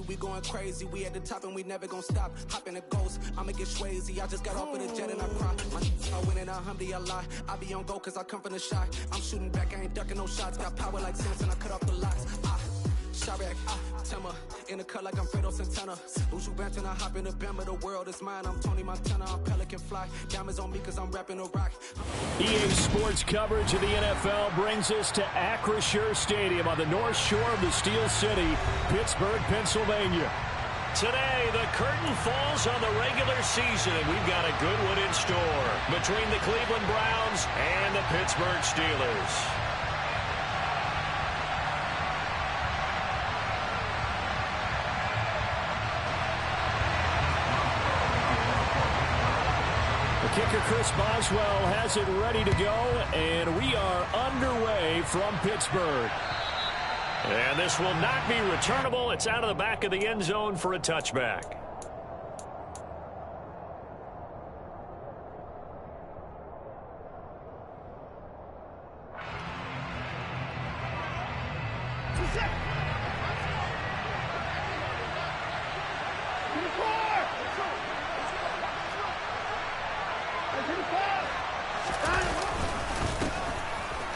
We going crazy, we at the top and we never gonna stop. Hop in a ghost, I'ma get Swayze. I just got off of the jet and I cry. I win in a Humvee, I lie. I be on go cause I come from the shot. I'm shooting back, I ain't ducking no shots. Got power like Samson, I cut off the locks. Chirac, Timmer, in the cut like I'm Fredo Santana. Buju Banton, I hop in the Bama, the world is mine. I'm Tony Montana, I'm Pelican Fly. Diamonds on me cause I'm rapping a rock. EA Sports coverage of the NFL brings us to Acrisure Stadium on the north shore of the Steel City, Pittsburgh, Pennsylvania. Today, the curtain falls on the regular season, and we've got a good one in store between the Cleveland Browns and the Pittsburgh Steelers. Kicker Chris Boswell has it ready to go, and we are underway from Pittsburgh. And this will not be returnable. It's out of the back of the end zone for a touchback.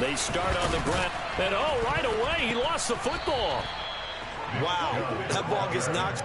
They start on the ground, and right away, he lost the football. Wow, that ball gets knocked.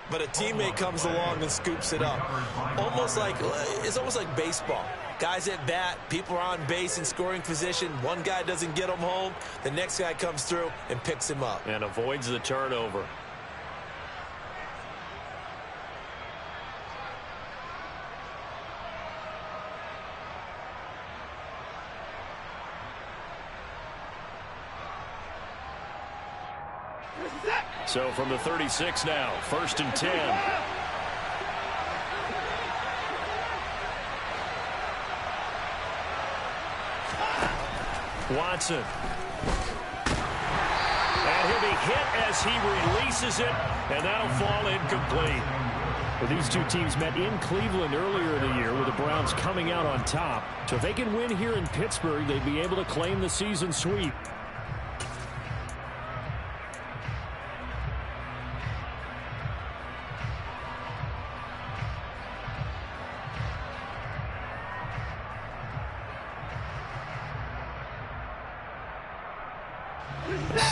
But a teammate comes along and scoops it up. It's almost like baseball. Guys at bat, people are on base in scoring position. One guy doesn't get him home. The next guy comes through and picks him up. And avoids the turnover. So from the 36 now, 1st and 10. Watson. And he'll be hit as he releases it, and that'll fall incomplete. Well, these two teams met in Cleveland earlier in the year with the Browns coming out on top. So if they can win here in Pittsburgh, they'd be able to claim the season sweep.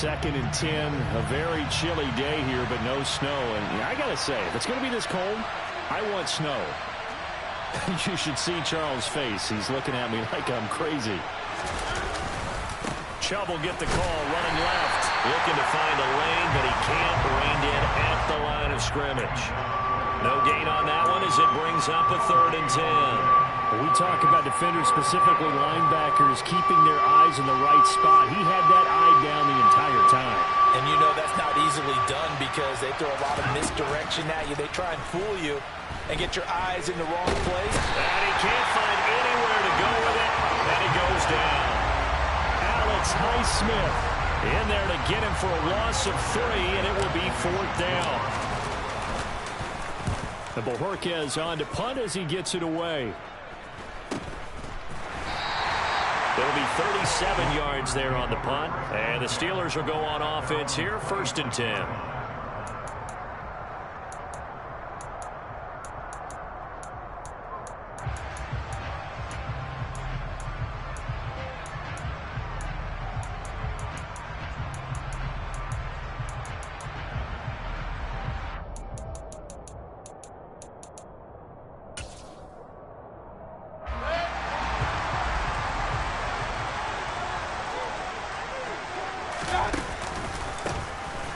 Second and 10, a very chilly day here, but no snow. And I got to say, if it's going to be this cold, I want snow. You should see Charles' face. He's looking at me like I'm crazy. Chubb will get the call, running left. Looking to find a lane, but he can't. Reined in at the line of scrimmage. No gain on that one as it brings up a 3rd and 10. We talk about defenders, specifically linebackers, keeping their eyes in the right spot. He had that eye down the entire time. And you know that's not easily done because they throw a lot of misdirection at you. They try and fool you and get your eyes in the wrong place. And he can't find anywhere to go with it, and he goes down. Alex Highsmith in there to get him for a loss of 3, and it will be 4th down. And Bojorquez on to punt as he gets it away. It'll be 37 yards there on the punt. And the Steelers will go on offense here, 1st and 10.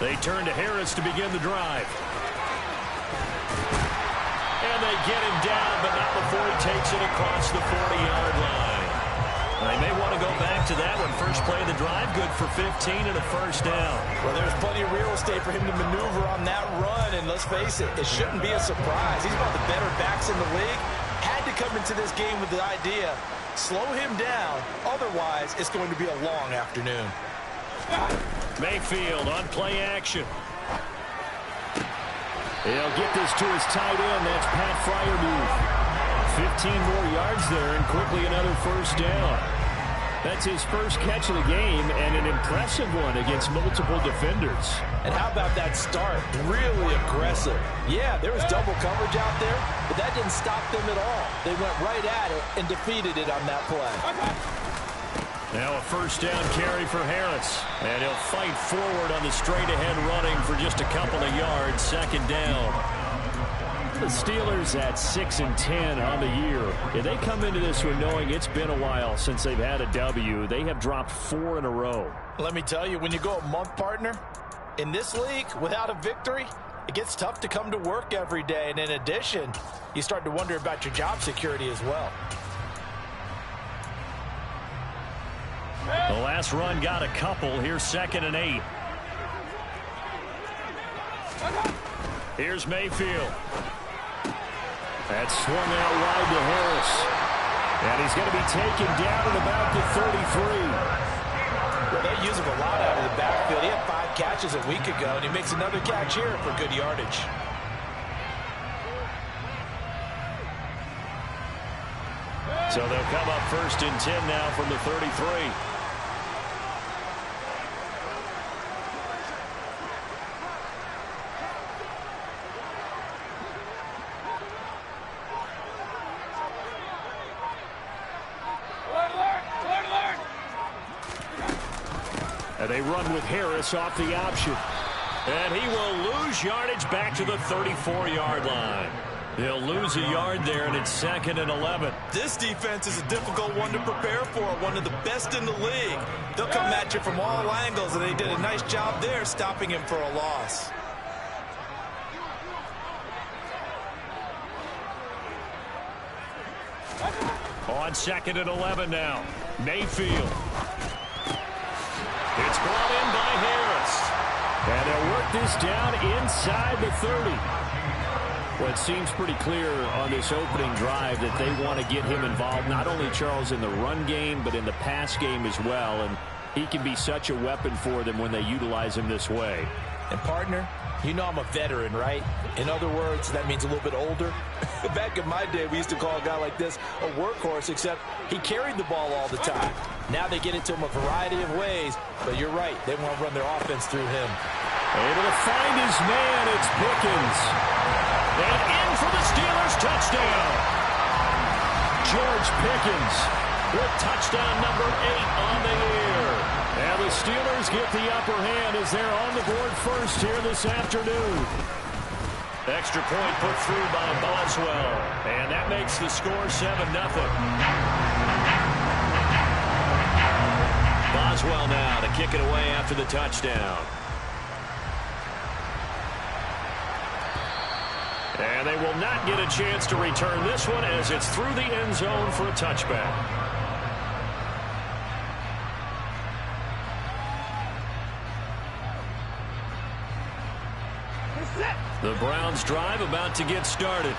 They turn to Harris to begin the drive. And they get him down, but not before he takes it across the 40-yard line. They may want to go back to that one. First play of the drive, good for 15 and a first down. Well, there's plenty of real estate for him to maneuver on that run, and let's face it, it shouldn't be a surprise. He's one of the better backs in the league. Had to come into this game with the idea, slow him down, otherwise it's going to be a long afternoon. Mayfield on play action. He'll get this to his tight end. That's Pat Freiermuth. 15 more yards there and quickly another first down. That's his first catch of the game and an impressive one against multiple defenders. And how about that start? Really aggressive. Yeah, there was double coverage out there, but that didn't stop them at all. They went right at it and defeated it on that play. Now a first down carry for Harris. And he'll fight forward on the straight-ahead running for just a couple of yards. Second down. The Steelers at 6-10 on the year. Yeah, they come into this one knowing it's been a while since they've had a W. They have dropped 4 in a row. Let me tell you, when you go a month, partner, in this league, without a victory, it gets tough to come to work every day. And in addition, you start to wonder about your job security as well. The last run got a couple. Here's 2nd and 8. Here's Mayfield. That's swung out wide to Harris. And he's going to be taken down at about the 33. Well, they use him a lot out of the backfield. He had 5 catches a week ago, and he makes another catch here for good yardage. So they'll come up 1st and 10 now from the 33. And they run with Harris off the option. And he will lose yardage back to the 34-yard line. They'll lose a yard there, and it's 2nd and 11. This defense is a difficult one to prepare for, one of the best in the league. They'll come at you from all angles, and they did a nice job there stopping him for a loss. On 2nd and 11 now. Mayfield. It's brought in by Harris. And they'll work this down inside the 30. Well, it seems pretty clear on this opening drive that they want to get him involved, not only, Charles, in the run game, but in the pass game as well. And he can be such a weapon for them when they utilize him this way. And, partner, you know I'm a veteran, right? In other words, that means a little bit older. Back in my day, we used to call a guy like this a workhorse, except he carried the ball all the time. Now they get it to him a variety of ways, but you're right. They want to run their offense through him. Able to find his man. It's Pickens. And in for the Steelers touchdown. George Pickens with touchdown number 8 on the year. And the Steelers get the upper hand as they're on the board first here this afternoon. Extra point put through by Boswell. And that makes the score 7-0. Boswell now to kick it away after the touchdown. And they will not get a chance to return this one as it's through the end zone for a touchback. The Browns drive about to get started.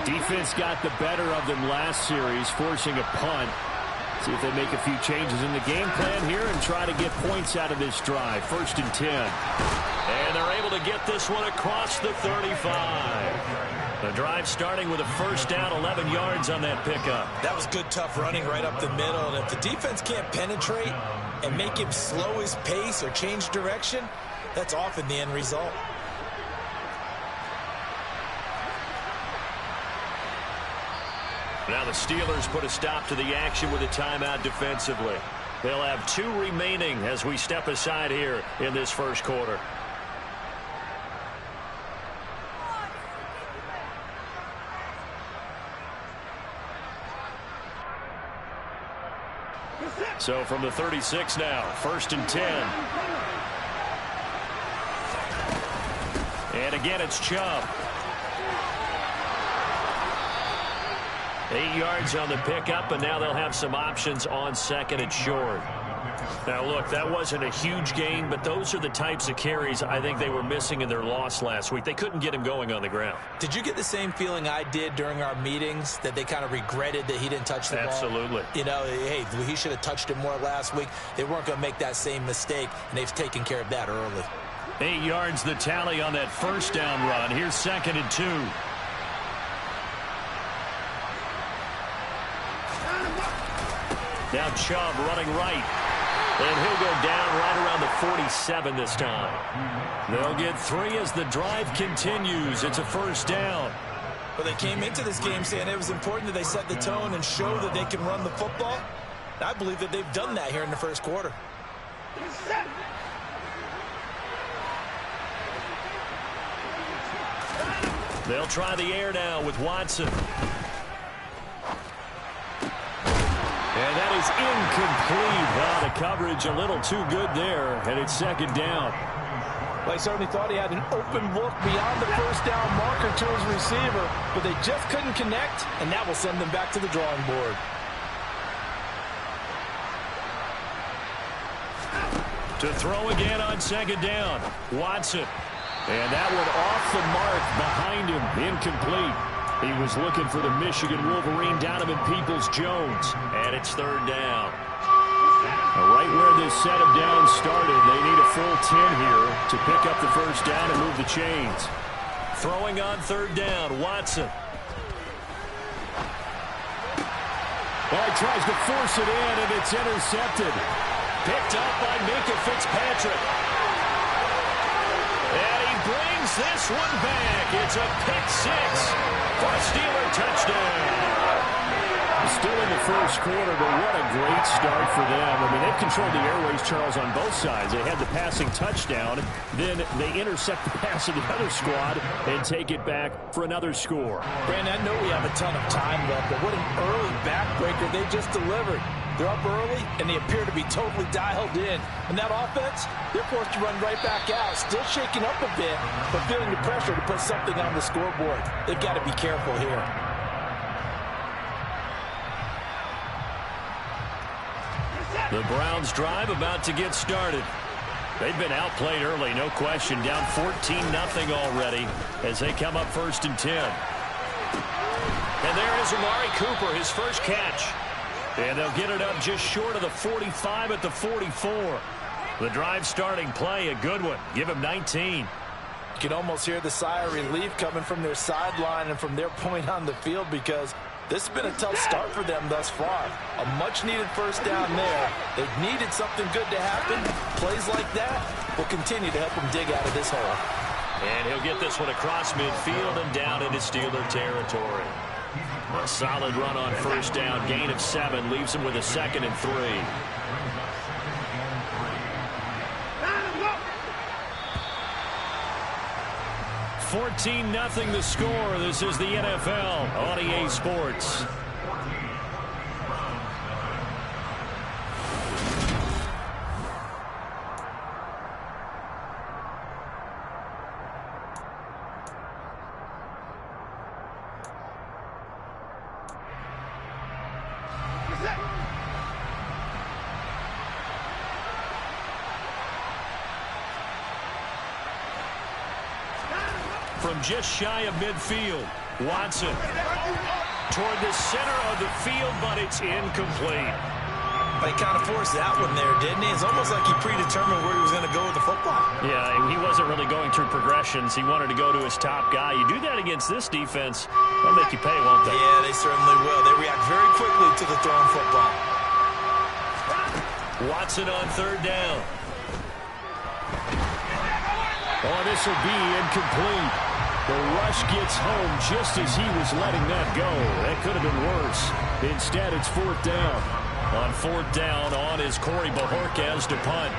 Defense got the better of them last series, forcing a punt. See if they make a few changes in the game plan here and try to get points out of this drive. 1st and 10. And they're able to get this one across the 35. The drive starting with a first down, 11 yards on that pickup. That was good, tough running right up the middle. And if the defense can't penetrate and make him slow his pace or change direction, that's often the end result. Now the Steelers put a stop to the action with a timeout defensively. They'll have 2 remaining as we step aside here in this first quarter. So from the 36 now, 1st and 10. And again, it's Chubb. 8 yards on the pickup, and now they'll have some options on second and short. Now, look, that wasn't a huge gain, but those are the types of carries I think they were missing in their loss last week. They couldn't get him going on the ground. Did you get the same feeling I did during our meetings, that they kind of regretted that he didn't touch the ball? Absolutely. You know, hey, he should have touched it more last week. They weren't going to make that same mistake, and they've taken care of that early. 8 yards the tally on that first down run. Here's second and 2. Now Chubb running right. And he'll go down right around the 47 this time. They'll get 3 as the drive continues. It's a first down. Well, they came into this game saying it was important that they set the tone and show that they can run the football. I believe that they've done that here in the first quarter. They'll try the air now with Watson. And that is incomplete. Wow, the coverage a little too good there, and it's second down. Well, he certainly thought he had an open look beyond the first down marker to his receiver, but they just couldn't connect, and that will send them back to the drawing board. To throw again on second down, Watson. And that one off the mark behind him, incomplete. He was looking for the Michigan Wolverine, Donovan Peoples-Jones. And it's third down. Right where this set of downs started, they need a full 10 here to pick up the first down and move the chains. Throwing on third down, Watson. Well, he tries to force it in, and it's intercepted. Picked up by Minkah Fitzpatrick. And he brings this one back. It's a pick six for a Steeler touchdown. Still in the first quarter, but what a great start for them. I mean, they've controlled the airways, Charles, on both sides. They had the passing touchdown. Then they intercept the pass of the other squad and take it back for another score. Brandon, I know we have a ton of time left, but what an early backbreaker they just delivered. They're up early, and they appear to be totally dialed in. And that offense, they're forced to run right back out, still shaking up a bit, but feeling the pressure to put something on the scoreboard. They've got to be careful here. The Browns drive about to get started. They've been outplayed early, no question. Down 14-0 already as they come up first and 10. And there is Amari Cooper, his first catch. And they'll get it up just short of the 45 at the 44. The drive starting play, a good one. Give him 19. You can almost hear the sigh of relief coming from their sideline and from their point on the field, because this has been a tough start for them thus far. A much-needed first down there. They've needed something good to happen. Plays like that will continue to help them dig out of this hole. And he'll get this one across midfield and down into Steeler territory. A solid run on first down. Gain of 7 leaves him with a second and 3. $14-0 the score. This is the NFL on EA Sports. From just shy of midfield, Watson toward the center of the field, but it's incomplete. He kind of forced that one there, didn't he? It's almost like he predetermined where he was going to go with the football. Yeah, he wasn't really going through progressions. He wanted to go to his top guy. You do that against this defense, they'll make you pay, won't they? Yeah, they certainly will. They react very quickly to the thrown football. Watson on third down. Oh, this will be incomplete. The rush gets home just as he was letting that go. That could have been worse. Instead, it's fourth down. On fourth down, on is Corey Bojorquez to punt.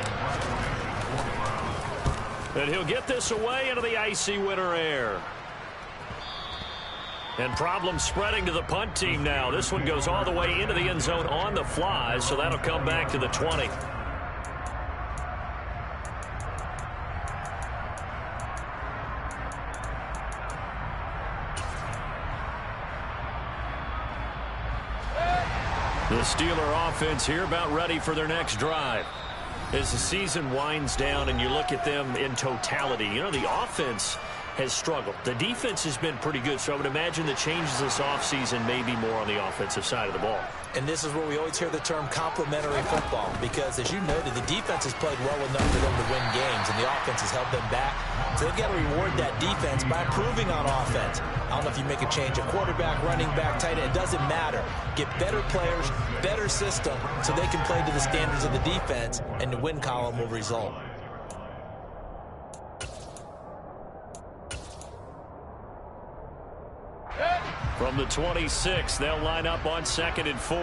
And he'll get this away into the icy winter air. And problems spreading to the punt team now. This one goes all the way into the end zone on the fly, so that'll come back to the 20. The Steeler offense here about ready for their next drive. As the season winds down and you look at them in totality, you know, the offense has struggled. The defense has been pretty good, so I would imagine the changes this offseason may be more on the offensive side of the ball. And this is where we always hear the term complementary football, because as you noted, the defense has played well enough for them to win games, and the offense has held them back. So they've got to reward that defense by improving on offense. I don't know if you make a change at quarterback, running back, tight end, it doesn't matter. Get better players, better system, so they can play to the standards of the defense, and the win column will result. From the 26, they'll line up on 2nd and 4.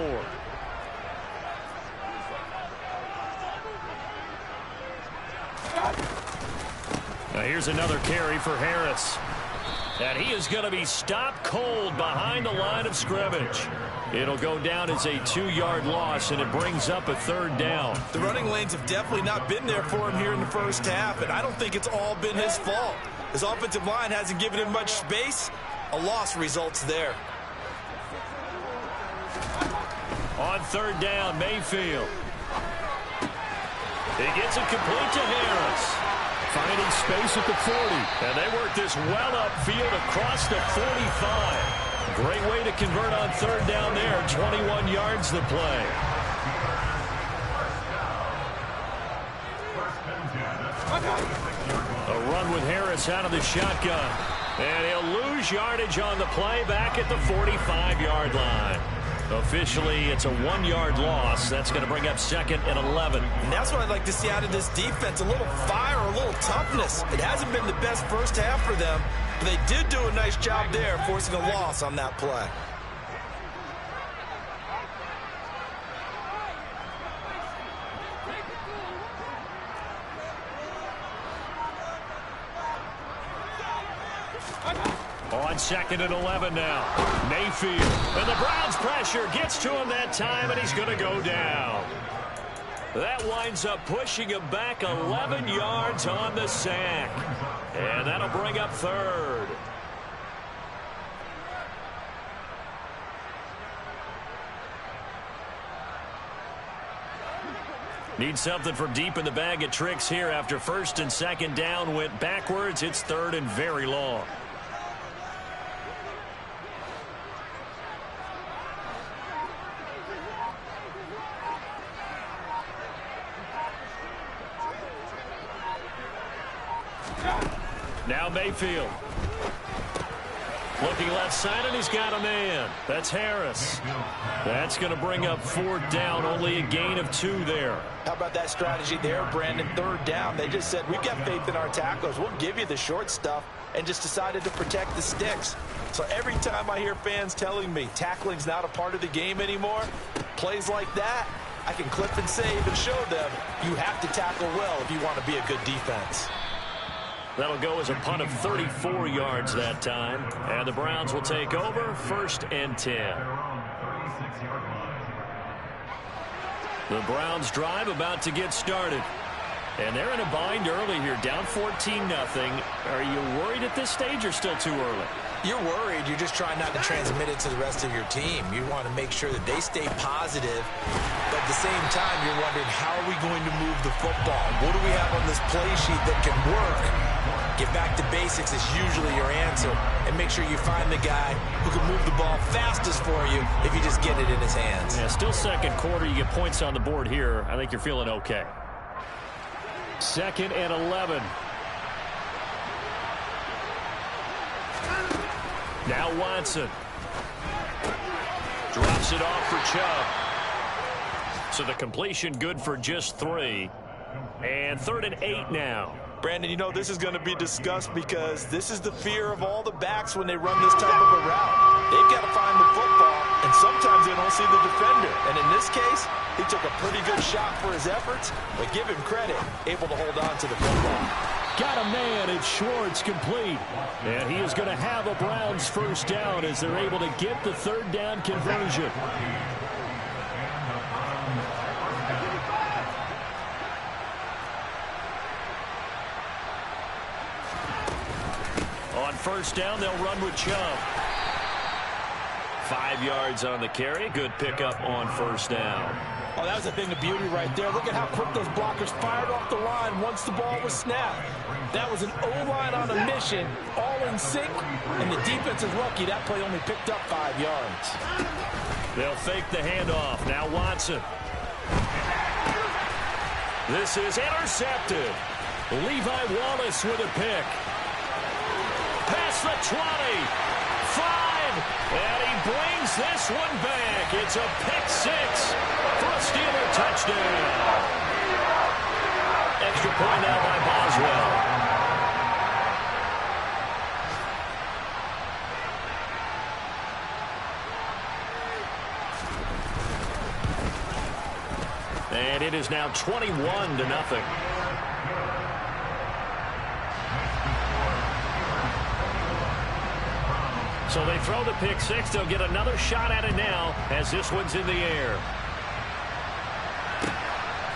Now here's another carry for Harris. And he is going to be stopped cold behind the line of scrimmage. It'll go down as a 2-yard loss, and it brings up a 3rd down. The running lanes have definitely not been there for him here in the first half, and I don't think it's all been his fault. His offensive line hasn't given him much space. A loss results there. On 3rd down, Mayfield. He gets it complete to Harris. Finding space at the 40. And they work this well upfield across the 45. Great way to convert on 3rd down there. 21 yards to play. A run with Harris out of the shotgun. And he'll lose yardage on the play back at the 45-yard line. Officially, it's a 1-yard loss. That's going to bring up 2nd and 11. And that's what I'd like to see out of this defense. A little fire, a little toughness. It hasn't been the best first half for them, but they did do a nice job there, forcing a loss on that play. On 2nd and 11 now. Mayfield. And the Browns pressure gets to him that time, and he's going to go down. That winds up pushing him back 11 yards on the sack. And that'll bring up 3rd. Need something from deep in the bag of tricks here after 1st and 2nd down went backwards. It's 3rd and very long. Now Mayfield. Looking left side, and he's got a man. That's Harris. That's going to bring up 4th down. Only a gain of 2 there. How about that strategy there, Brandon? 3rd down. They just said, we've got faith in our tackles. We'll give you the short stuff, and just decided to protect the sticks. So every time I hear fans telling me tackling's not a part of the game anymore, plays like that, I can clip and save and show them you have to tackle well if you want to be a good defense. That'll go as a punt of 34 yards that time. And the Browns will take over 1st and 10. The Browns drive about to get started. And they're in a bind early here, down 14-0. Are you worried at this stage or still too early? You're worried. You're just trying not to transmit it to the rest of your team. You want to make sure that they stay positive. But at the same time, you're wondering, how are we going to move the football? What do we have on this play sheet that can work? Get back to basics is usually your answer. And make sure you find the guy who can move the ball fastest for you if you just get it in his hands. Yeah, still 2nd quarter. You get points on the board here. I think you're feeling okay. 2nd and 11. Now Watson. Drops it off for Chubb. So the completion good for just 3. And 3rd and 8 now. Brandon, you know, this is going to be discussed because this is the fear of all the backs when they run this type of a route. They've got to find the football, and sometimes they don't see the defender. And in this case, he took a pretty good shot for his efforts, but give him credit, able to hold on to the football. Got a man, it's Schwartz, complete. And he is going to have a Browns 1st down as they're able to get the 3rd down conversion. On 1st down, they'll run with Chubb. 5 yards on the carry. Good pickup on first down. Oh, that was a thing of beauty right there. Look at how quick those blockers fired off the line once the ball was snapped. That was an O-line on a mission, all in sync, and the defense is lucky that play only picked up 5 yards. They'll fake the handoff. Now Watson. This is intercepted. Levi Wallace with a pick. Past the 20. 5. And he brings this one back. It's a pick 6 for a Steeler touchdown. Extra point now by Boswell. And it is now 21-0. So they throw the pick 6. They'll get another shot at it now as this one's in the air.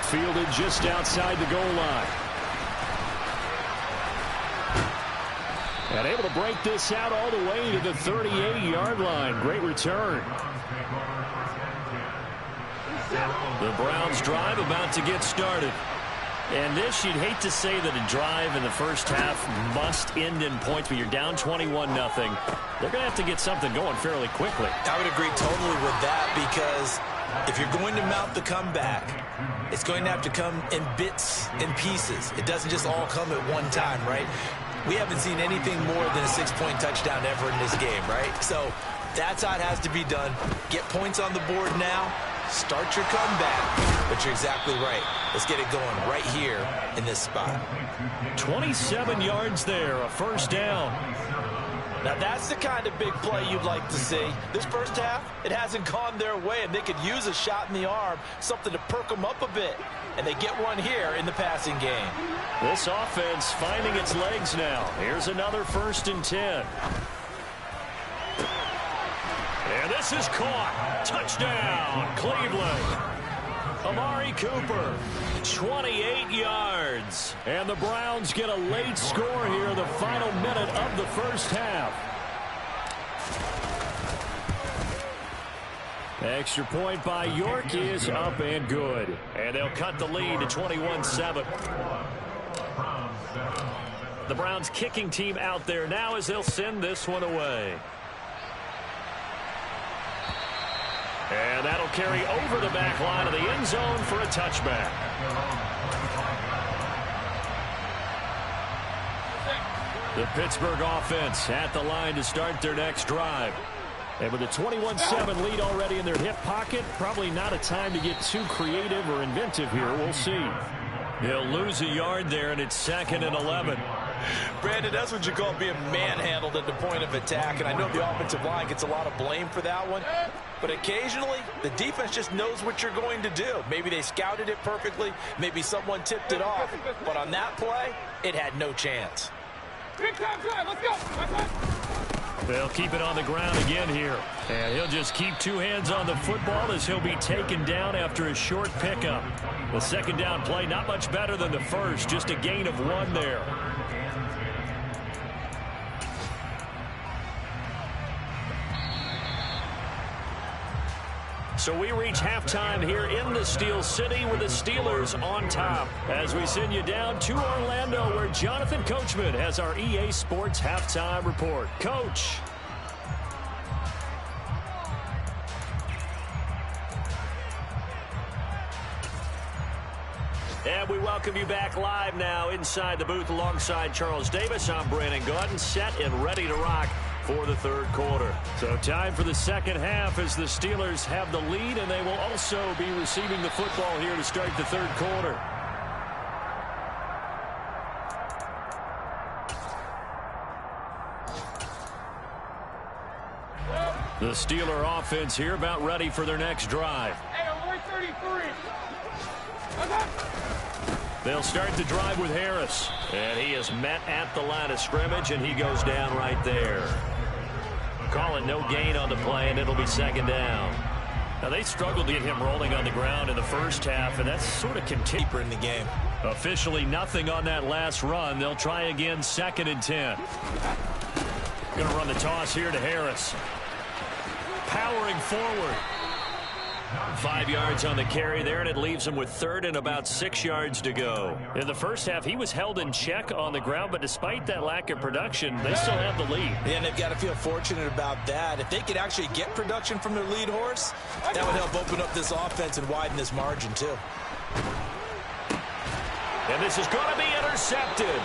Fielded just outside the goal line. And able to break this out all the way to the 38-yard line. Great return. The Browns drive about to get started. And this, you'd hate to say that a drive in the first half must end in points, but you're down 21-0. They're going to have to get something going fairly quickly. I would agree totally with that, because if you're going to mount the comeback, it's going to have to come in bits and pieces. It doesn't just all come at one time, right? We haven't seen anything more than a 6-point touchdown ever in this game, right? So that's how it has to be done. Get points on the board now. Start your comeback. But you're exactly right. Let's get it going right here in this spot. 27 yards there, a first down. Now that's the kind of big play you'd like to see. This first half, it hasn't gone their way, and they could use a shot in the arm, something to perk them up a bit. And they get one here in the passing game. This offense finding its legs now. Here's another 1st and 10. And this is caught. Touchdown, Cleveland. Amari Cooper, 28 yards. And the Browns get a late score here in the final minute of the first half. Extra point by York is up and good. And they'll cut the lead to 21-7. The Browns kicking team out there now as they'll send this one away. And that'll carry over the back line of the end zone for a touchback. The Pittsburgh offense at the line to start their next drive. And with a 21-7 lead already in their hip pocket, probably not a time to get too creative or inventive here. We'll see. They'll lose a yard there, and it's 2nd and 11. Brandon, that's what you call being manhandled at the point of attack. And I know the offensive line gets a lot of blame for that one. But occasionally, the defense just knows what you're going to do. Maybe they scouted it perfectly. Maybe someone tipped it off. But on that play, it had no chance. Big time drive. Let's go. They'll keep it on the ground again here. And he'll just keep 2 hands on the football as he'll be taken down after a short pickup. The 2nd down play, not much better than the first. Just a gain of 1 there. So we reach halftime here in the Steel City with the Steelers on top. As we send you down to Orlando, where Jonathan Coachman has our EA Sports halftime report. Coach. And we welcome you back live now inside the booth alongside Charles Davis. I'm Brandon Gaudin, set and ready to rock for the 3rd quarter. So time for the 2nd half as the Steelers have the lead, and they will also be receiving the football here to start the 3rd quarter. The Steeler offense here about ready for their next drive. Hey, I'm 133. They'll start the drive with Harris. And he is met at the line of scrimmage, and he goes down right there. Calling no gain on the play, and it'll be 2nd down. Now, they struggled to get him rolling on the ground in the first half, and that's sort of continued In the game. Officially nothing on that last run. They'll try again, 2nd and 10. Going to run the toss here to Harris. powering forward. 5 yards on the carry there, and it leaves him with third and about 6 yards to go. In the first half, he was held in check on the ground, but despite that lack of production, they still have the lead. Yeah, and they've got to feel fortunate about that. If they could actually get production from their lead horse, that would help open up this offense and widen this margin, too. And this is going to be intercepted.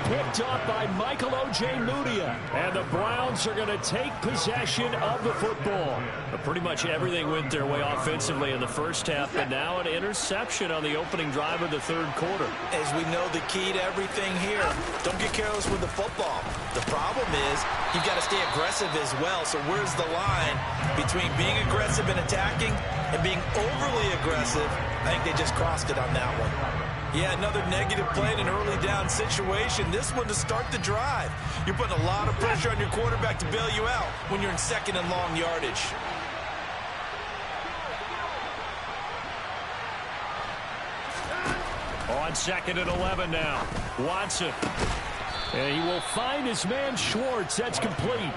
Picked up by Michael Ojemudia. And the Browns are going to take possession of the football. But pretty much everything went their way offensively in the first half, but now an interception on the opening drive of the third quarter. As we know, the key to everything here, don't get careless with the football. The problem is you've got to stay aggressive as well. So where's the line between being aggressive and attacking and being overly aggressive? I think they just crossed it on that one. Yeah, another negative play in an early down situation. This one to start the drive. You're putting a lot of pressure on your quarterback to bail you out when you're in second and long yardage. On 2nd and 11 now. Watson. And he will find his man Schwartz. That's complete.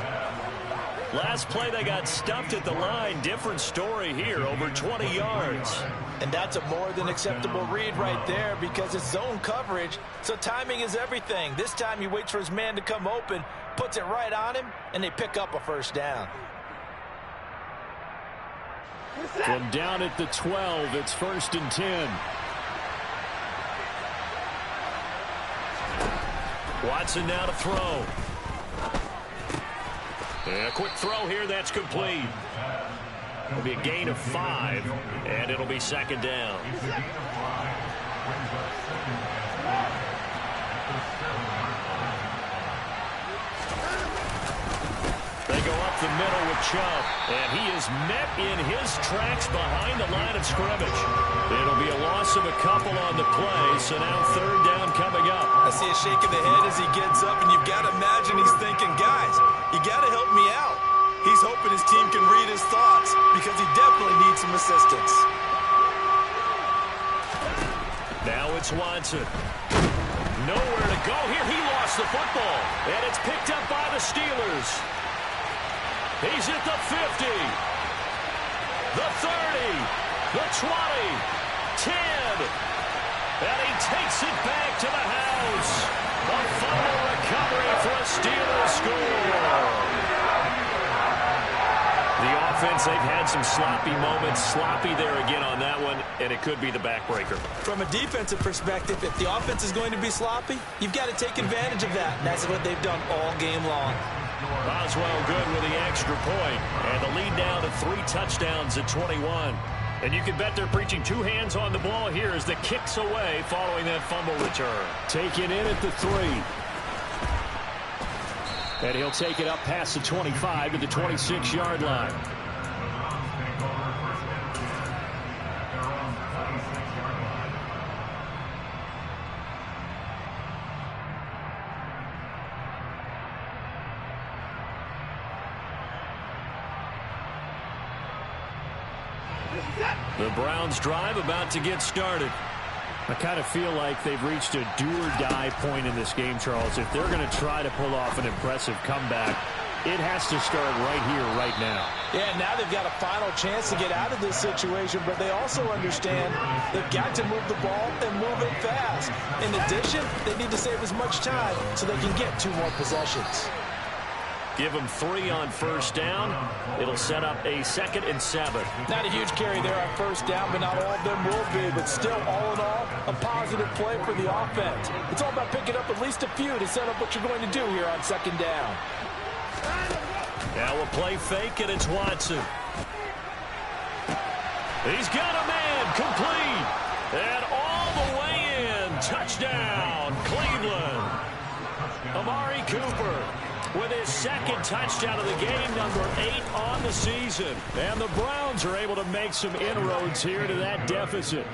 Last play, they got stuffed at the line. Different story here, over 20 yards. And that's a more than acceptable read right there because it's zone coverage, so timing is everything. This time he waits for his man to come open, puts it right on him, and they pick up a first down. From down at the 12, it's 1st and 10. Watson now to throw. And a quick throw here, that's complete. It'll be a gain of 5, and it'll be 2nd down. They go up the middle with Chubb, and he is met in his tracks behind the line of scrimmage. It'll be a loss of a couple on the play, so now 3rd down coming up. I see a shake of the head as he gets up, and you've got to imagine he's thinking, guys, you got to help me out. He's hoping his team can read his thoughts because he definitely needs some assistance. Now it's Watson. Nowhere to go here. He lost the football, and it's picked up by the Steelers. He's at the 50, the 30, the 20, 10, and he takes it back to the house. A fumble recovery for a Steelers score. The offense, they've had some sloppy moments. Sloppy there again on that one, and it could be the backbreaker. From a defensive perspective, if the offense is going to be sloppy, you've got to take advantage of that. And that's what they've done all game long. Boswell good with the extra point, and the lead down to 3 touchdowns at 21. And you can bet they're preaching 2 hands on the ball here as the kick's away following that fumble return. Taken in at the 3. And he'll take it up past the 25 to the 26-yard line. The Browns drive about to get started. I kind of feel like they've reached a do-or-die point in this game, Charles. If they're going to try to pull off an impressive comeback, it has to start right here, right now. Yeah, now they've got a final chance to get out of this situation, but they also understand they've got to move the ball and move it fast. In addition, they need to save as much time so they can get 2 more possessions. Give them 3 on 1st down. It'll set up a 2nd and 7. Not a huge carry there on 1st down, but not all of them will be. But still, all in all, a positive play for the offense. It's all about picking up at least a few to set up what you're going to do here on 2nd down. Now a play fake, and it's Watson. He's got a man, complete. And all the way in. Touchdown, Cleveland. Amari Cooper with his 2nd touchdown of the game, number 8 on the season. And the Browns are able to make some inroads here to that deficit.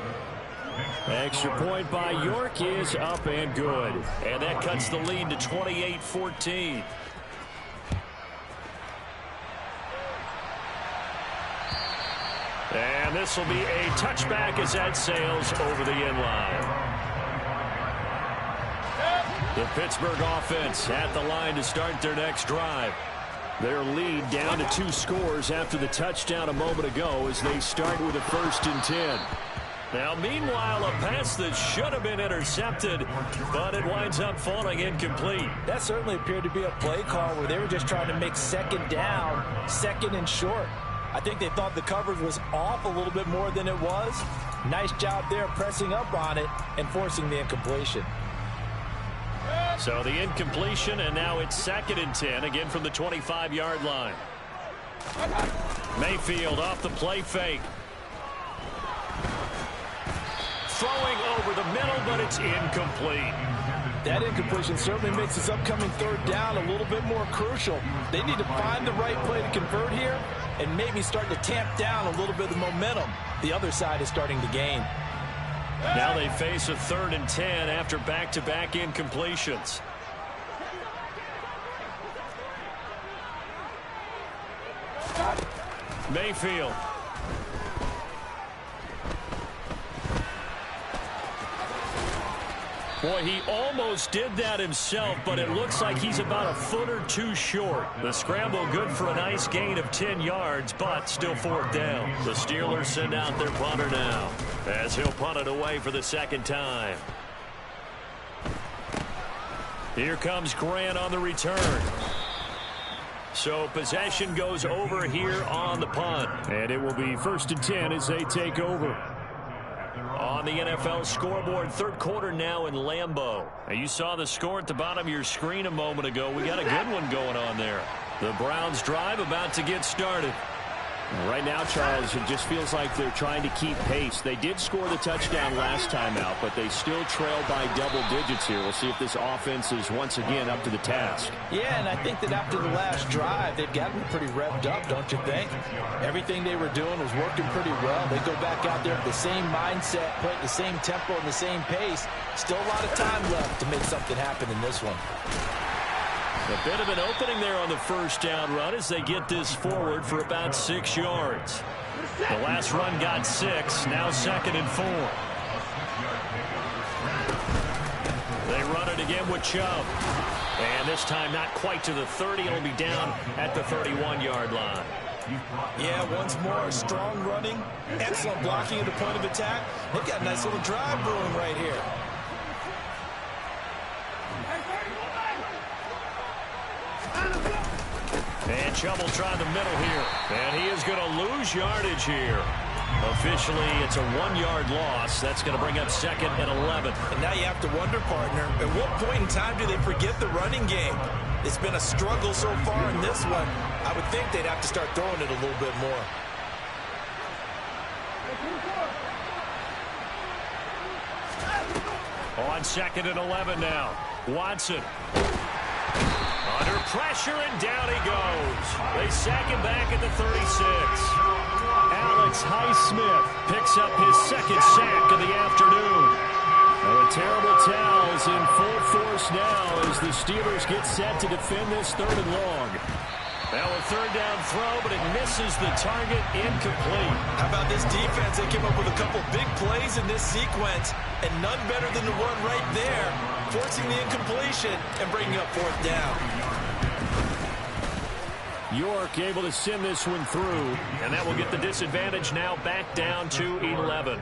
Extra point by York is up and good. And that cuts the lead to 28-14. And this will be a touchback as that sails over the end line. The Pittsburgh offense at the line to start their next drive. Their lead down to 2 scores after the touchdown a moment ago as they start with a 1st and 10. Now, meanwhile, a pass that should have been intercepted, but it winds up falling incomplete. That certainly appeared to be a play call where they were just trying to make 2nd down, 2nd and short. I think they thought the coverage was off a little bit more than it was. Nice job there pressing up on it and forcing the incompletion. So the incompletion, and now it's 2nd and 10, again from the 25-yard line. Mayfield off the play fake. Throwing over the middle, but it's incomplete. That incompletion certainly makes this upcoming 3rd down a little bit more crucial. They need to find the right play to convert here and maybe start to tamp down a little bit of the momentum the other side is starting to gain. Now they face a 3rd and 10 after back-to-back incompletions. Mayfield. Boy, he almost did that himself, but it looks like he's about a foot or 2 short. The scramble good for a nice gain of 10 yards, but still 4th down. The Steelers send out their punter now, as he'll punt it away for the 2nd time. Here comes Grant on the return. So possession goes over here on the punt. And it will be 1st and 10 as they take over. On the NFL scoreboard, 3rd quarter now in Lambeau. And you saw the score at the bottom of your screen a moment ago. We got a good one going on there. The Browns drive about to get started. Right now, Charles, it just feels like they're trying to keep pace. They did score the touchdown last time out, but they still trail by double digits here. We'll see if this offense is once again up to the task. Yeah, and I think that after the last drive, they've gotten pretty revved up, don't you think? Everything they were doing was working pretty well. They go back out there with the same mindset, play at the same tempo and the same pace. Still a lot of time left to make something happen in this one. A bit of an opening there on the 1st down run as they get this forward for about 6 yards. The last run got 6, now 2nd and 4. They run it again with Chubb. And this time not quite to the 30. It'll be down at the 31-yard line. Yeah, once more, strong running, excellent blocking at the point of attack. They've got a nice little drive brewing right here. And Chubb will try the middle here. And he is going to lose yardage here. Officially, it's a 1-yard loss. That's going to bring up 2nd and 11. And now you have to wonder, partner, at what point in time do they forget the running game? It's been a struggle so far in this one. I would think they'd have to start throwing it a little bit more. On 2nd and 11 now. Watson. Under pressure, and down he goes. They sack him back at the 36. Alex Highsmith picks up his 2nd sack of the afternoon. And the terrible towels in full force now as the Steelers get set to defend this 3rd and long. Now a 3rd down throw, but it misses the target, incomplete. How about this defense? They came up with a couple big plays in this sequence, and none better than the one right there, forcing the incompletion and bringing up 4th down. York able to send this one through, and that will get the disadvantage now back down to 11.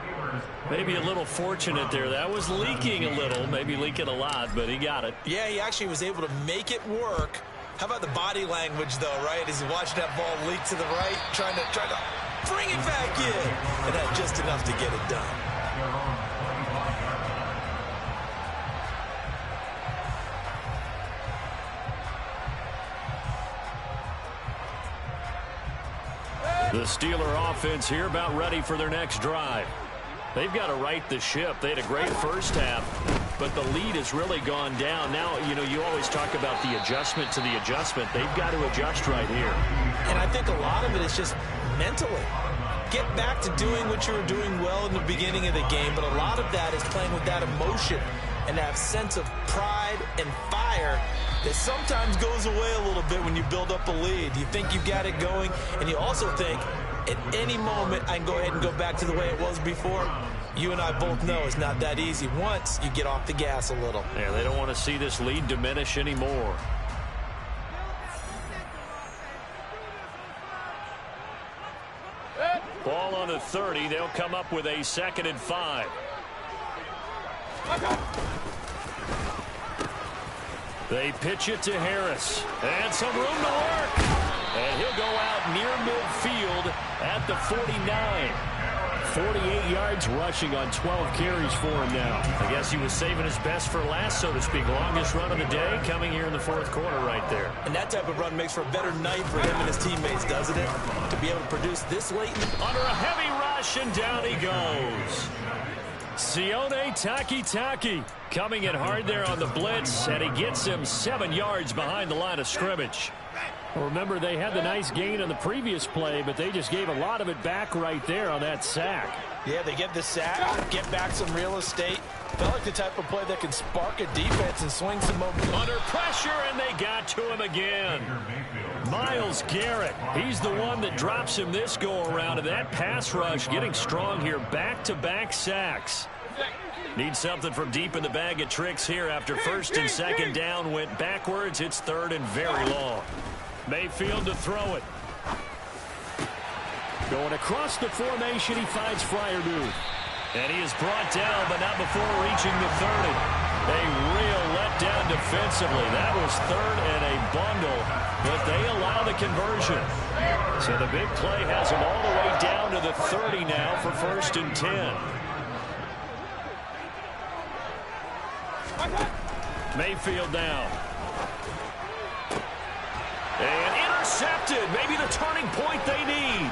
Maybe a little fortunate there. That was leaking a little, maybe leaking a lot, but he got it. Yeah, he actually was able to make it work. How about the body language, though, right? As he watched that ball leak to the right, trying to bring it back in, and had just enough to get it done. The Steeler offense here about ready for their next drive. They've got to right the ship. They had a great first half, but the lead has really gone down. Now, you know, you always talk about the adjustment to the adjustment. They've got to adjust right here. And I think a lot of it is just mentally. Get back to doing what you were doing well in the beginning of the game, but a lot of that is playing with that emotion and that sense of pride and fire that sometimes goes away a little bit when you build up a lead. You think you've got it going, and you also think, at any moment, I can go ahead and go back to the way it was before. You and I both know it's not that easy once you get off the gas a little. Yeah, they don't want to see this lead diminish anymore. Ball on the 30. They'll come up with a 2nd and 5. They pitch it to Harris. And some room to work. And he'll go out near midfield at the 49. 48 yards rushing on 12 carries for him now. I guess he was saving his best for last, so to speak. Longest run of the day coming here in the 4th quarter right there. And that type of run makes for a better night for him and his teammates, doesn't it? To be able to produce this late. Under a heavy rush, and down he goes. Sione Takitaki coming in hard there on the blitz, and he gets him 7 yards behind the line of scrimmage. Well, remember, they had the nice gain on the previous play, but they just gave a lot of it back right there on that sack. Yeah, they get the sack, get back some real estate. Felt like the type of play that can spark a defense and swing some momentum. Under pressure, and they got to him again. Myles Garrett, he's the one that drops him this go-around, and that pass rush getting strong here. Back-to-back sacks. Need something from deep in the bag of tricks here after 1st and 2nd down went backwards. It's 3rd and very long. Mayfield to throw it. Going across the formation, he finds Freiermuth. And he is brought down, but not before reaching the 30. A real letdown defensively. That was 3rd and a bundle, but they allow the conversion. So the big play has him all the way down to the 30 now for 1st and 10. Mayfield now. And intercepted. Maybe the turning point they need.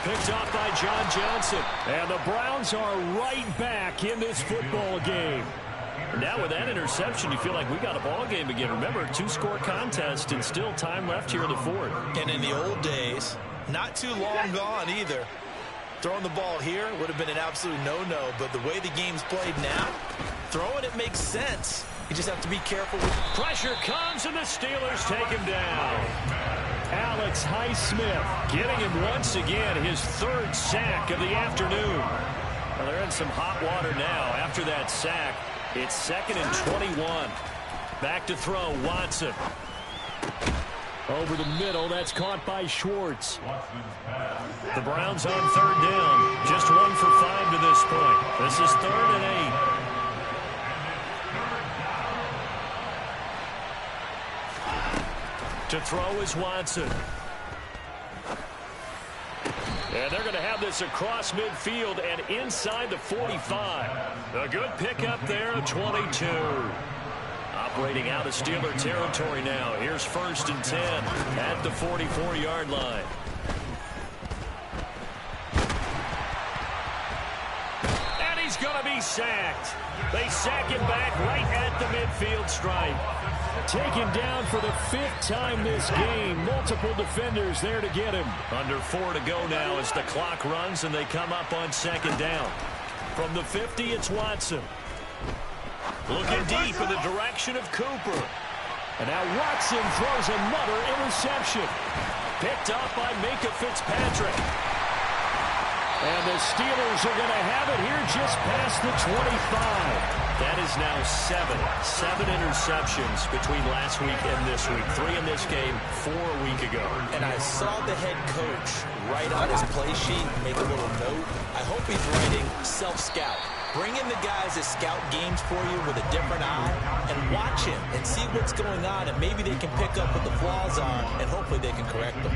Picked off by John Johnson. And the Browns are right back in this football game. And now with that interception, you feel like we got a ball game again. Remember, 2-score contest and still time left here in the 4th. And in the old days, not too long gone either. Throwing the ball here would have been an absolute no-no. But the way the game's played now, throwing it makes sense. You just have to be careful. Pressure comes, and the Steelers take him down. Alex Highsmith getting him once again, his 3rd sack of the afternoon. Well, they're in some hot water now. After that sack, it's 2nd and 21. Back to throw, Watson. Over the middle, that's caught by Schwartz. The Browns on 3rd down. Just 1 for 5 to this point. This is 3rd and 8. To throw is Watson. And they're going to have this across midfield and inside the 45. A good pickup there of 22. Operating out of Steeler territory now. Here's 1st and 10 at the 44-yard line. And he's going to be sacked. They sack him back right at the midfield stripe. Taken down for the 5th time this game. Multiple defenders there to get him. Under 4 to go now as the clock runs and they come up on 2nd down. From the 50, it's Watson. Looking deep in the direction of Cooper. And now Watson throws another interception. Picked off by Minkah Fitzpatrick. And the Steelers are going to have it here just past the 25. That is now 7 interceptions between last week and this week. 3 in this game, 4 a week ago. And I saw the head coach write on his play sheet, make a little note. I hope he's writing self-scout. Bring in the guys that scout games for you with a different eye and watch him and see what's going on, and maybe they can pick up what the flaws are, and hopefully they can correct them.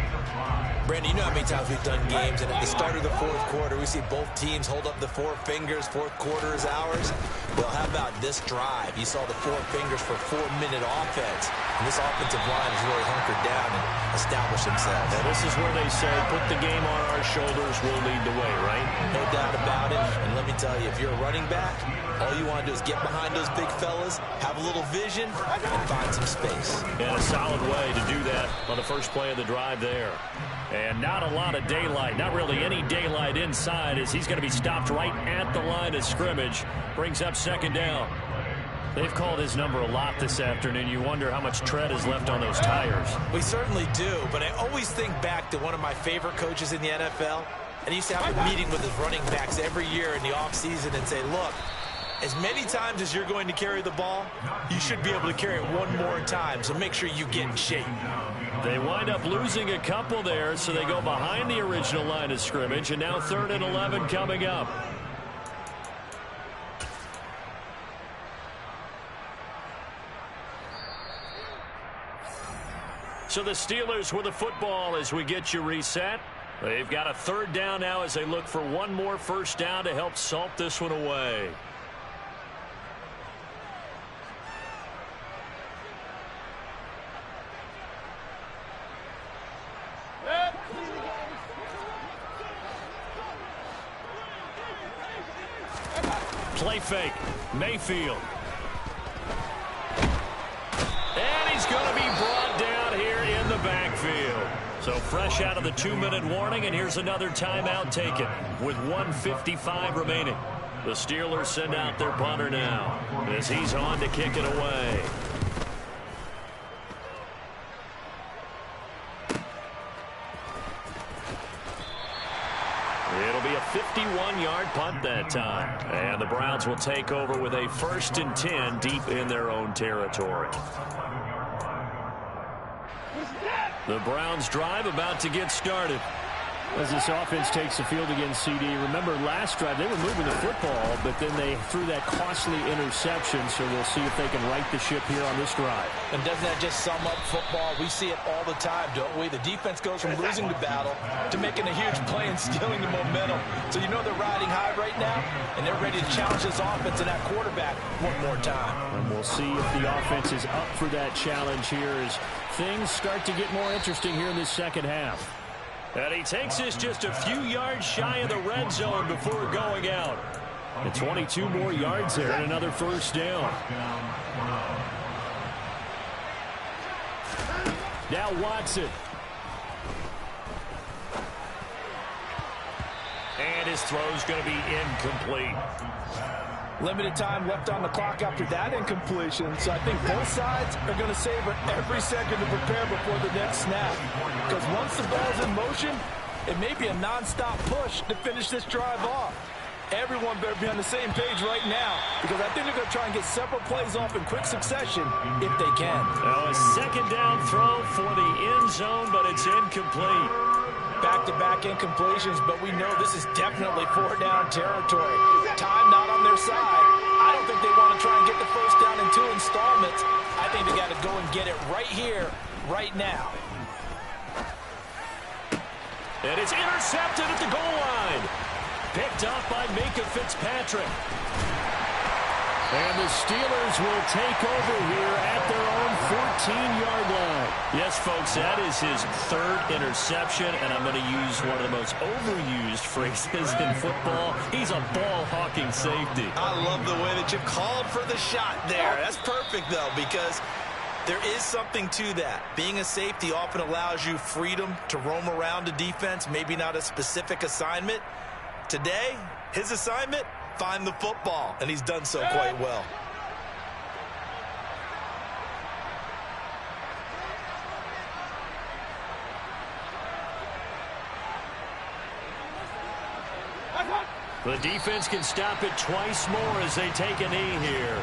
Brandon, you know how many times we've done games, and at the start of the 4th quarter, we see both teams hold up the 4 fingers. 4th quarter is ours. Well, how about this drive? You saw the 4 fingers for 4-minute offense, and this offensive line has really hunkered down and established themselves. And this is where they say, put the game on our shoulders, we'll lead the way, right? No doubt about it. And let me tell you, if you're a running back, all you want to do is get behind those big fellas, have a little vision, and find some space. And a solid way to do that on the first play of the drive there. And not a lot of daylight, not really any daylight inside, as he's going to be stopped right at the line of scrimmage. Brings up 2nd down. They've called his number a lot this afternoon. You wonder how much tread is left on those tires. We certainly do, but I always think back to one of my favorite coaches in the NFL. And he used to have a meeting with his running backs every year in the offseason and say, look, as many times as you're going to carry the ball, you should be able to carry it one more time, so make sure you get in shape. They wind up losing a couple there, so they go behind the original line of scrimmage, and now 3rd and 11 coming up. So the Steelers with the football as we get you reset. They've got a 3rd down now as they look for one more first down to help salt this one away. Play fake. Mayfield. And he's going to be brought down here in the backfield. So fresh out of the 2-minute warning, and here's another timeout taken with 1:55 remaining. The Steelers send out their punter now as he's on to kick it away. It'll be a 51-yard punt that time. And the Browns will take over with a 1st and 10 deep in their own territory. The Browns drive about to get started. As this offense takes the field against CD, remember last drive they were moving the football, but then they threw that costly interception, so we'll see if they can right the ship here on this drive. And doesn't that just sum up football? We see it all the time, don't we? The defense goes from losing the battle to making a huge play and stealing the momentum. So you know they're riding high right now, and they're ready to challenge this offense and that quarterback one more time. And we'll see if the offense is up for that challenge here as things start to get more interesting here in this second half. And he takes this just a few yards shy of the red zone before going out. And 22 more yards there and another first down. Now Watson. And his throw's going to be incomplete. Limited time left on the clock after that incompletion, so I think both sides are going to savor every second to prepare before the next snap. Because once the ball's in motion, it may be a non-stop push to finish this drive off. Everyone better be on the same page right now, because I think they're going to try and get several plays off in quick succession if they can. Now a 2nd down throw for the end zone, but it's incomplete. Back-to-back incompletions, but we know this is definitely 4-down territory. Time not on their side. I don't think they want to try and get the first down in 2 installments. I think they got to go and get it right here, right now. And it's intercepted at the goal line. Picked up by Minkah Fitzpatrick. And the Steelers will take over here at their own 14-yard line. Yes, folks, that is his 3rd interception, and I'm going to use one of the most overused phrases in football. He's a ball-hawking safety. I love the way that you called for the shot there. That's perfect, though, because there is something to that. Being a safety often allows you freedom to roam around a defense, maybe not a specific assignment. Today, his assignment, find the football, and he's done so quite well. The defense can stop it twice more as they take a knee here.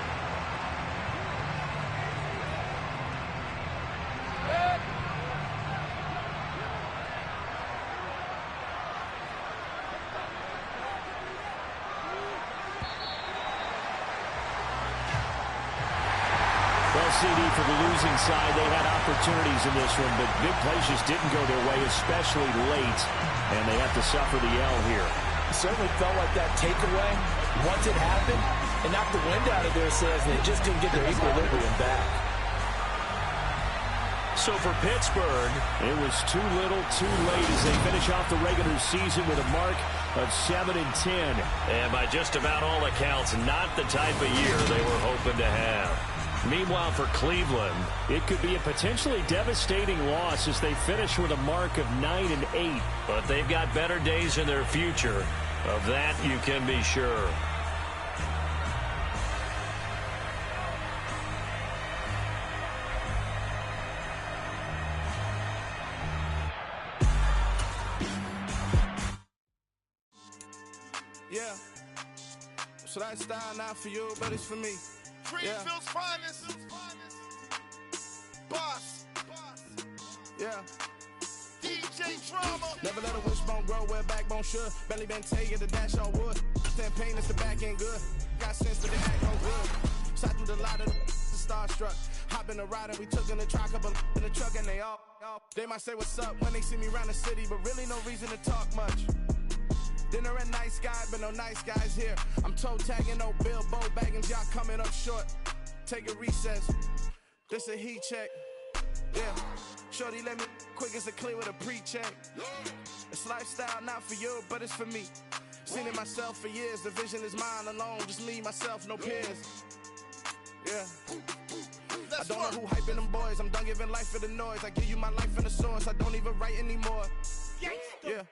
CD for the losing side. They had opportunities in this one, but big plays just didn't go their way, especially late, and they have to suffer the L here. It certainly felt like that takeaway, once it happened, and knocked the wind out of their sails, and they just didn't get their equilibrium back. So for Pittsburgh, it was too little, too late as they finish off the regular season with a mark of 7-10. And by just about all accounts, not the type of year they were hoping to have. Meanwhile, for Cleveland, it could be a potentially devastating loss as they finish with a mark of 9-8. But they've got better days in their future. Of that, you can be sure. Yeah. So that style not for you, but it's for me. Greenfield's finest. Boss. Yeah. DJ Drama. Never let a wishbone grow where backbone should. Belly been taking the dash all wood. Then pain is the back end good. Got sense but they act no good. Shot through the lot of the starstruck. Hop in the ride and we took in the truck, couple in the truck and they all. They might say what's up when they see me around the city, but really no reason to talk much. Dinner and nice guy, but no nice guys here. I'm toe tagging, no Bilbo Baggins, y'all coming up short. Take a recess. This a heat check. Yeah. Shorty let me quick as a clear with a pre-check. It's lifestyle, not for you, but it's for me. Seen it myself for years. The vision is mine alone. Just me, myself, no peers. Yeah. I don't know who hyping them boys. I'm done giving life for the noise. I give you my life in the source. I don't even write anymore. Yeah.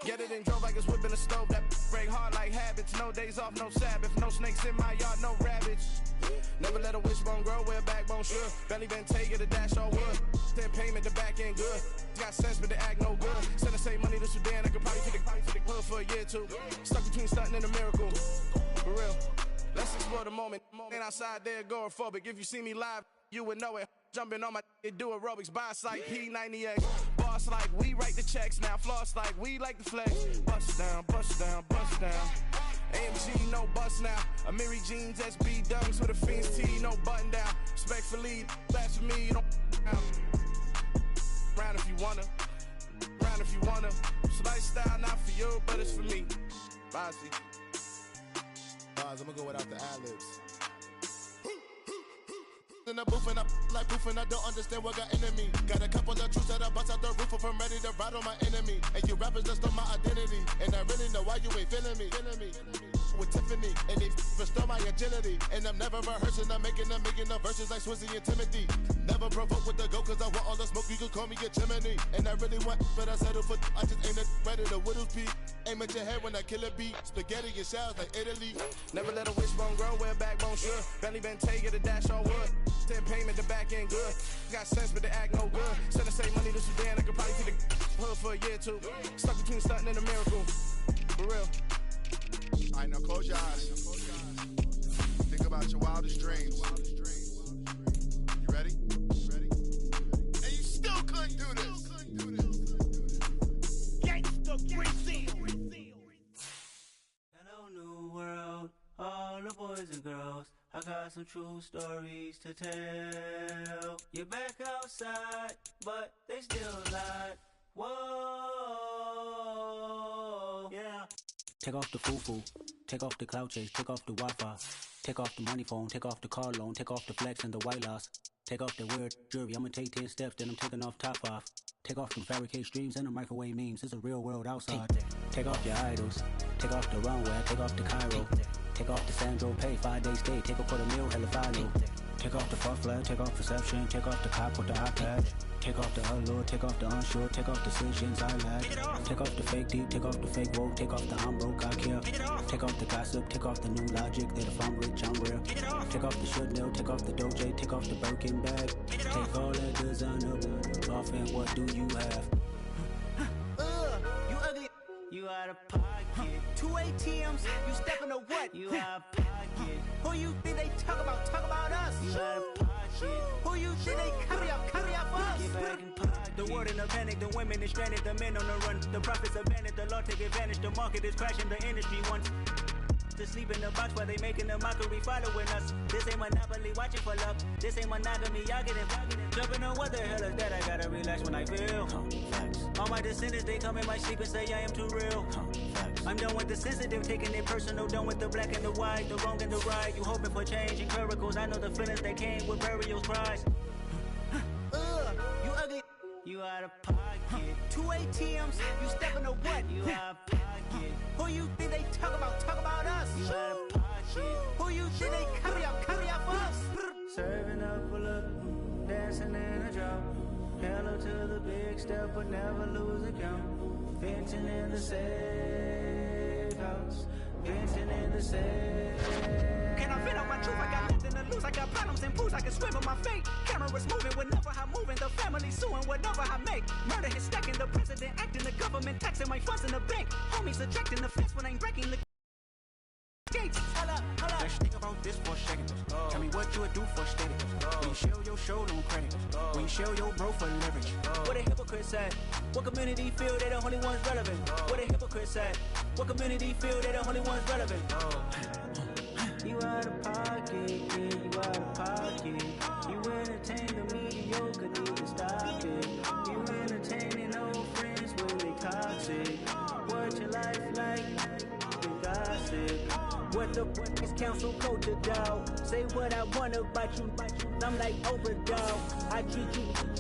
Get it and drove like it's whipping a stove. That break hard like habits. No days off, no Sabbath. No snakes in my yard, no rabbits. Never let a wishbone grow where backbone should. Belly been taking the dash all wood. Then payment, the back end good. Got sense, but they act no good. Send the same money to Sudan. I could probably take the hood for a year or two. Stuck between stunting and a miracle. For real. Let's explore the moment. Ain't outside there agoraphobic. If you see me live, you would know it. Jumping on my do aerobics. Boss like P90X. Boss like we write the checks now. Floss like we like the flex. Bust down, bust down, bust down. AMG, no bust now. Amiri jeans, SB dunks with a Fiends T, no button down. Respectfully, that's for me, you don't down. Round if you wanna. Round if you wanna. It's lifestyle, not for you, but it's for me. Bossy. Bars, I'm gonna go without the ad-libs. In the booth and I like proof and I don't understand what got into me. Got a couple of truths that I bust out the roof if I'm ready to ride on my enemy. And you rappers just on my identity. And I really know why you ain't feeling me. With Tiffany, and they restore my agility. And I'm never rehearsing, I'm making them verses like Swizzy and Timothy. Never provoke with the go, cause I want all the smoke, you can call me a chimney. And I really want, but I settle for, I just ain't ready to whittles peak. Aim at your head when I kill a beat. Spaghetti and shells like Italy. Never let a wishbone grow where backbone should. Belly been taking the dash all wood. Then payment, the back end good. Got sense, but they act no good. Send the same money to Sudan, I could probably take the hood for a year or two. Stuck between stunting and a miracle. For real. All right, now close your eyes. Think about your wildest dreams. You ready? And you still couldn't do this. Gangsta Brazil. Hello, new world. All the boys and girls. I got some true stories to tell. You're back outside, but they still lied. Whoa, yeah. Take off the foo-foo, take off the cloud chase, take off the Wi-Fi, take off the money phone, take off the car loan, take off the flex and the white loss, take off the weird jewelry, I'ma take 10 steps, then I'm taking off top off. Take off the fabricate streams and the microwave memes, it's a real world outside. Take off your idols, take off the runway, take off the Cairo, take off the Sandro Pay, 5-day stay, take a $250,000, hella final. Take off the fuck flag, take off perception, take off the cop with the iPad. Take off the allure, take off the unsure, take off decisions I lack. Take off the fake deep, take off the fake woke, take off the I'm broke, I care. Take off the gossip, take off the new logic that if I'm rich, I'm real. Take off the Chanel, take off the Doja, take off the Birkin bag. Take all that designer off and what do you have? You ugly. You out of pocket. 2 ATMs, you stepping to what? You out of pocket. Who you think they talk about? Talk about us. You out of pocket. Who you think they carry up us? Get back in pocket. The world in a panic, the women is stranded, the men on the run. The profits abandoned, the law take advantage. The market is crashing, the industry wants to sleep in the box while they making a mockery following us. This ain't Monopoly, watching for love. This ain't monogamy, y'all get it. Jumping on what the hell is that? I gotta relax when I feel. All my descendants, they come in my sleep and say I am too real. I'm done with the sensitive, taking it personal. Done with the black and the white, the wrong and the right. You hoping for change and miracles. I know the feelings that came with burial cries. You ugly. You out of pocket. 2 ATMs, you stepping to what? You out of pocket. Who you think they talk about? Talk about us. You out of pocket. Who you think they carry up us? Serving up a look, dancing in a drop. Hello to the big step, but never lose a count. Venting in the safe house. Venting in the safe. Can I vent on my truth? I got nothing to lose. I got problems and pools. I can swim with my fate. Cameras moving whenever I'm moving. The family suing whatever I make. Murder is stacking. The president acting. The government taxing my funds in the bank. Homies ejecting the fence when I'm breaking the gates. Hold up. Let's think about this for a second. Tell me what you would do for steady. When you show your show, no credit. When you show your bro for leverage. What the hell hypocrites at? What community feel they the only ones relevant? Where the hypocrites at? What community feel they the only ones relevant? You out of pocket, yeah, you out of pocket. You entertain the mediocre, need to stop it. You entertaining old friends when they toxic. What your life like? The gossip. What the fuck is council culture, dog? Say what I want about you. I'm like overdog. I treat you